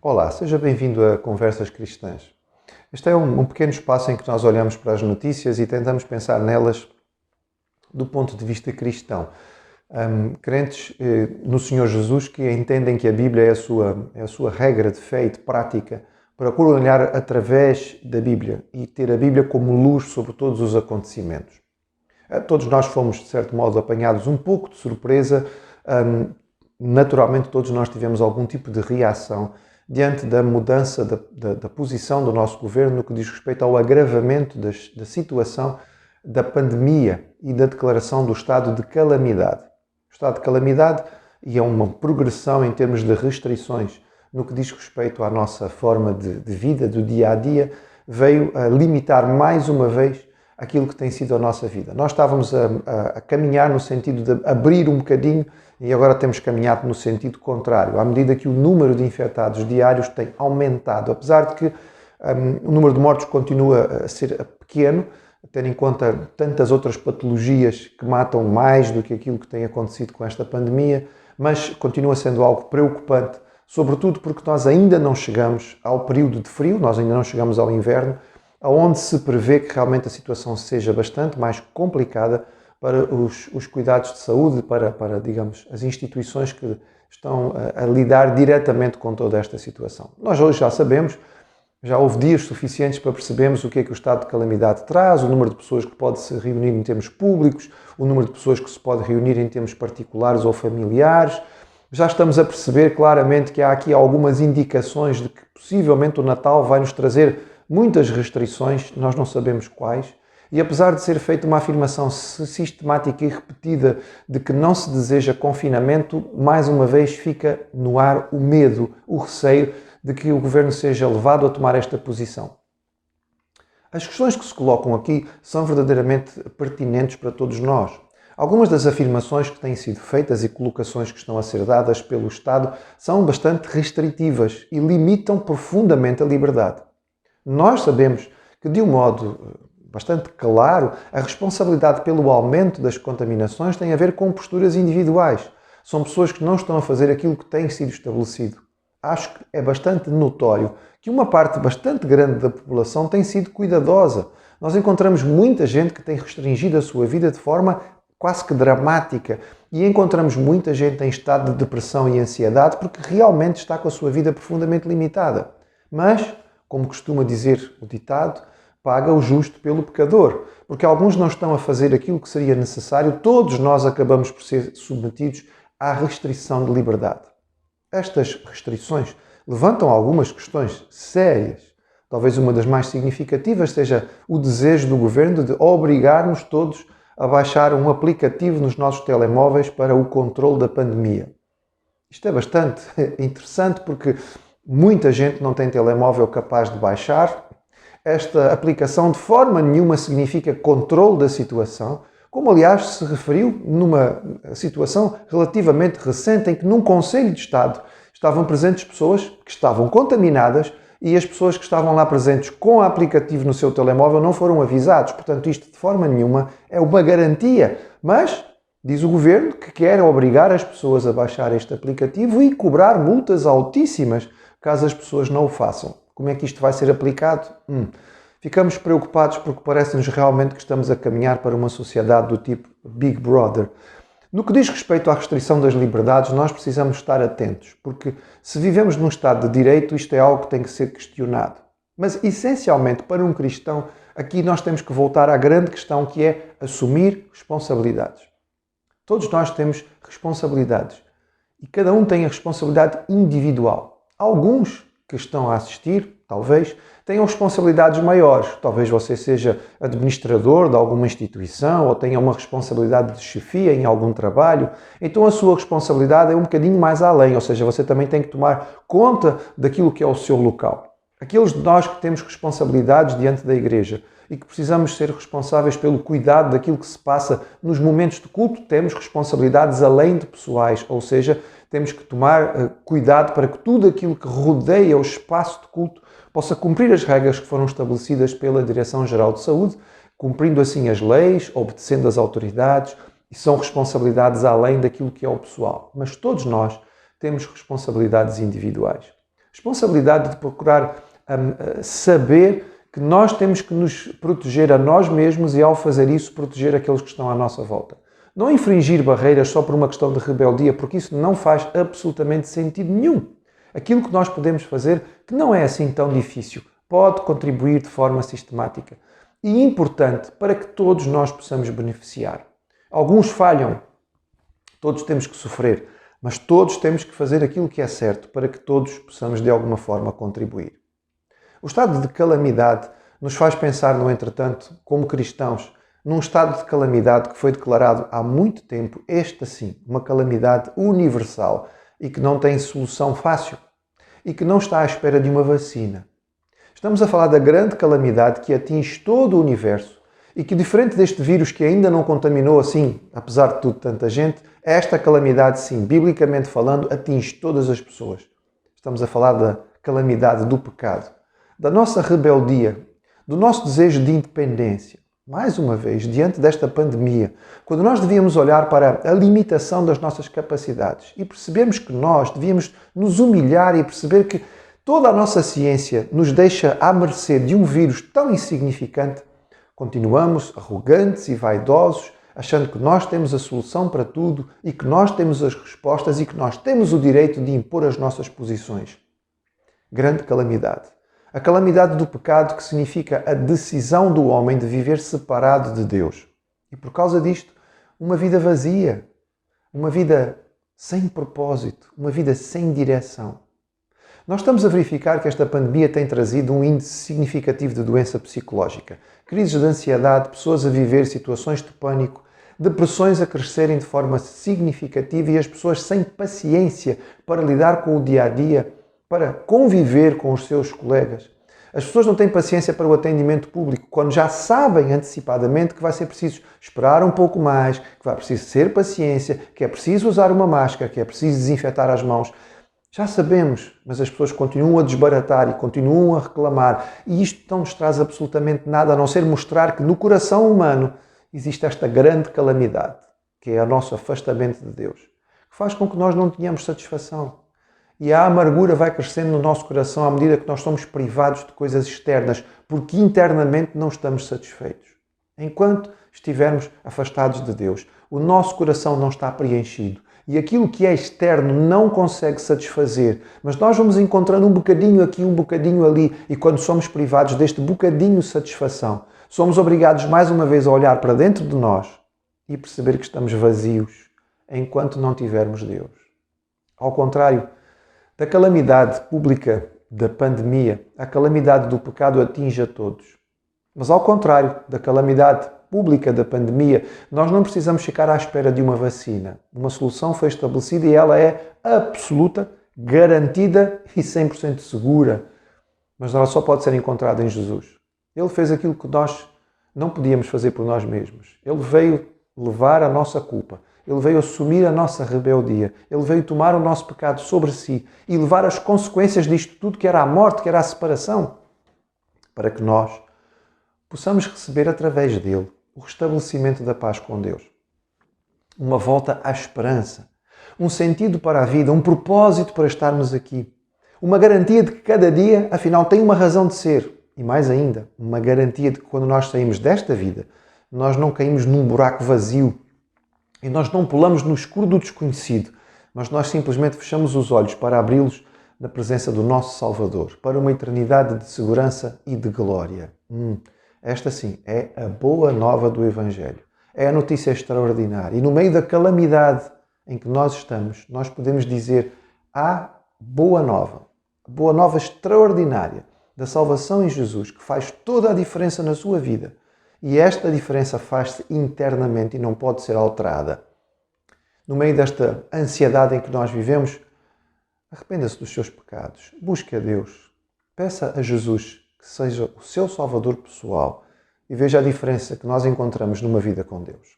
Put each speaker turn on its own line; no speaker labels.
Olá, seja bem-vindo a Conversas Cristãs. Este é um pequeno espaço em que nós olhamos para as notícias e tentamos pensar nelas do ponto de vista cristão. Crentes no Senhor Jesus que entendem que a Bíblia é a sua regra de fé e de prática para olhar através da Bíblia e ter a Bíblia como luz sobre todos os acontecimentos. Todos nós fomos, de certo modo, apanhados um pouco de surpresa. Naturalmente, todos nós tivemos algum tipo de reação diante da mudança da posição do nosso governo no que diz respeito ao agravamento da situação da pandemia e da declaração do estado de calamidade. O estado de calamidade é uma progressão em termos de restrições no que diz respeito à nossa forma de vida, do dia a dia, veio a limitar mais uma vez aquilo que tem sido a nossa vida. Nós estávamos a caminhar no sentido de abrir um bocadinho e agora temos caminhado no sentido contrário, à medida que o número de infectados diários tem aumentado, apesar de que o número de mortos continua a ser pequeno, tendo em conta tantas outras patologias que matam mais do que aquilo que tem acontecido com esta pandemia, mas continua sendo algo preocupante, sobretudo porque nós ainda não chegamos ao período de frio, nós ainda não chegamos ao inverno, onde se prevê que realmente a situação seja bastante mais complicada para os cuidados de saúde, para, digamos, as instituições que estão a lidar diretamente com toda esta situação. Nós hoje já sabemos, já houve dias suficientes para percebermos o que é que o estado de calamidade traz, o número de pessoas que pode se reunir em termos públicos, o número de pessoas que se pode reunir em termos particulares ou familiares. Já estamos a perceber claramente que há aqui algumas indicações de que possivelmente o Natal vai nos trazer muitas restrições, nós não sabemos quais, e apesar de ser feita uma afirmação sistemática e repetida de que não se deseja confinamento, mais uma vez fica no ar o medo, o receio de que o governo seja levado a tomar esta posição. As questões que se colocam aqui são verdadeiramente pertinentes para todos nós. Algumas das afirmações que têm sido feitas e colocações que estão a ser dadas pelo Estado são bastante restritivas e limitam profundamente a liberdade. Nós sabemos que, de um modo bastante claro, a responsabilidade pelo aumento das contaminações tem a ver com posturas individuais. São pessoas que não estão a fazer aquilo que tem sido estabelecido. Acho que é bastante notório que uma parte bastante grande da população tem sido cuidadosa. Nós encontramos muita gente que tem restringido a sua vida de forma quase que dramática e encontramos muita gente em estado de depressão e ansiedade porque realmente está com a sua vida profundamente limitada. Mas, como costuma dizer o ditado, paga o justo pelo pecador, porque alguns não estão a fazer aquilo que seria necessário, todos nós acabamos por ser submetidos à restrição de liberdade. Estas restrições levantam algumas questões sérias. Talvez uma das mais significativas seja o desejo do governo de obrigar-nos todos a baixar um aplicativo nos nossos telemóveis para o controle da pandemia. Isto é bastante interessante porque muita gente não tem telemóvel capaz de baixar. Esta aplicação de forma nenhuma significa controle da situação, como aliás se referiu numa situação relativamente recente em que num Conselho de Estado estavam presentes pessoas que estavam contaminadas e as pessoas que estavam lá presentes com o aplicativo no seu telemóvel não foram avisados. Portanto, isto de forma nenhuma é uma garantia. Mas diz o governo que quer obrigar as pessoas a baixar este aplicativo e cobrar multas altíssimas caso as pessoas não o façam. Como é que isto vai ser aplicado? Ficamos preocupados porque parece-nos realmente que estamos a caminhar para uma sociedade do tipo Big Brother. No que diz respeito à restrição das liberdades, nós precisamos estar atentos, porque se vivemos num Estado de Direito, isto é algo que tem que ser questionado. Mas, essencialmente, para um cristão, aqui nós temos que voltar à grande questão que é assumir responsabilidades. Todos nós temos responsabilidades e cada um tem a responsabilidade individual. Alguns que estão a assistir, talvez, tenham responsabilidades maiores. Talvez você seja administrador de alguma instituição ou tenha uma responsabilidade de chefia em algum trabalho. Então a sua responsabilidade é um bocadinho mais além, ou seja, você também tem que tomar conta daquilo que é o seu local. Aqueles de nós que temos responsabilidades diante da igreja e que precisamos ser responsáveis pelo cuidado daquilo que se passa nos momentos de culto, temos responsabilidades além de pessoais, ou seja, temos que tomar cuidado para que tudo aquilo que rodeia o espaço de culto possa cumprir as regras que foram estabelecidas pela Direção-Geral de Saúde, cumprindo assim as leis, obedecendo às autoridades, e são responsabilidades além daquilo que é o pessoal. Mas todos nós temos responsabilidades individuais. Responsabilidade de procurar saber que nós temos que nos proteger a nós mesmos e, ao fazer isso, proteger aqueles que estão à nossa volta. Não infringir barreiras só por uma questão de rebeldia, porque isso não faz absolutamente sentido nenhum. Aquilo que nós podemos fazer, que não é assim tão difícil, pode contribuir de forma sistemática e importante para que todos nós possamos beneficiar. Alguns falham, todos temos que sofrer, mas todos temos que fazer aquilo que é certo para que todos possamos de alguma forma contribuir. O estado de calamidade nos faz pensar, no entretanto, como cristãos, num estado de calamidade que foi declarado há muito tempo, esta sim, uma calamidade universal e que não tem solução fácil e que não está à espera de uma vacina. Estamos a falar da grande calamidade que atinge todo o universo e que, diferente deste vírus que ainda não contaminou assim, apesar de tudo, tanta gente, esta calamidade, sim, biblicamente falando, atinge todas as pessoas. Estamos a falar da calamidade do pecado, da nossa rebeldia, do nosso desejo de independência. Mais uma vez, diante desta pandemia, quando nós devíamos olhar para a limitação das nossas capacidades e percebermos que nós devíamos nos humilhar e perceber que toda a nossa ciência nos deixa à mercê de um vírus tão insignificante, continuamos arrogantes e vaidosos, achando que nós temos a solução para tudo e que nós temos as respostas e que nós temos o direito de impor as nossas posições. Grande calamidade. A calamidade do pecado, que significa a decisão do homem de viver separado de Deus. E por causa disto, uma vida vazia, uma vida sem propósito, uma vida sem direção. Nós estamos a verificar que esta pandemia tem trazido um índice significativo de doença psicológica, crises de ansiedade, pessoas a viver situações de pânico, depressões a crescerem de forma significativa e as pessoas sem paciência para lidar com o dia-a-dia, para conviver com os seus colegas. As pessoas não têm paciência para o atendimento público, quando já sabem antecipadamente que vai ser preciso esperar um pouco mais, que vai preciso ter paciência, que é preciso usar uma máscara, que é preciso desinfetar as mãos. Já sabemos, mas as pessoas continuam a desbaratar e continuam a reclamar. E isto não nos traz absolutamente nada, a não ser mostrar que no coração humano existe esta grande calamidade, que é o nosso afastamento de Deus, que faz com que nós não tenhamos satisfação. E a amargura vai crescendo no nosso coração à medida que nós somos privados de coisas externas, porque internamente não estamos satisfeitos. Enquanto estivermos afastados de Deus, o nosso coração não está preenchido. E aquilo que é externo não consegue satisfazer. Mas nós vamos encontrando um bocadinho aqui, um bocadinho ali. E quando somos privados deste bocadinho de satisfação, somos obrigados mais uma vez a olhar para dentro de nós e perceber que estamos vazios enquanto não tivermos Deus. Ao contrário da calamidade pública da pandemia, a calamidade do pecado atinge a todos. Mas ao contrário da calamidade pública da pandemia, nós não precisamos ficar à espera de uma vacina. Uma solução foi estabelecida e ela é absoluta, garantida e 100% segura. Mas ela só pode ser encontrada em Jesus. Ele fez aquilo que nós não podíamos fazer por nós mesmos. Ele veio levar a nossa culpa. Ele veio assumir a nossa rebeldia. Ele veio tomar o nosso pecado sobre si e levar as consequências disto tudo, que era a morte, que era a separação, para que nós possamos receber através dele o restabelecimento da paz com Deus. Uma volta à esperança, um sentido para a vida, um propósito para estarmos aqui. Uma garantia de que cada dia, afinal, tem uma razão de ser. E mais ainda, uma garantia de que quando nós saímos desta vida, nós não caímos num buraco vazio e nós não pulamos no escuro do desconhecido, mas nós simplesmente fechamos os olhos para abri-los na presença do nosso Salvador, para uma eternidade de segurança e de glória. Esta sim é a boa nova do Evangelho. É a notícia extraordinária. E no meio da calamidade em que nós estamos, nós podemos dizer: há boa nova extraordinária da salvação em Jesus, que faz toda a diferença na sua vida. E esta diferença faz-se internamente e não pode ser alterada. No meio desta ansiedade em que nós vivemos, arrependa-se dos seus pecados, busque a Deus, peça a Jesus que seja o seu Salvador pessoal e veja a diferença que nós encontramos numa vida com Deus.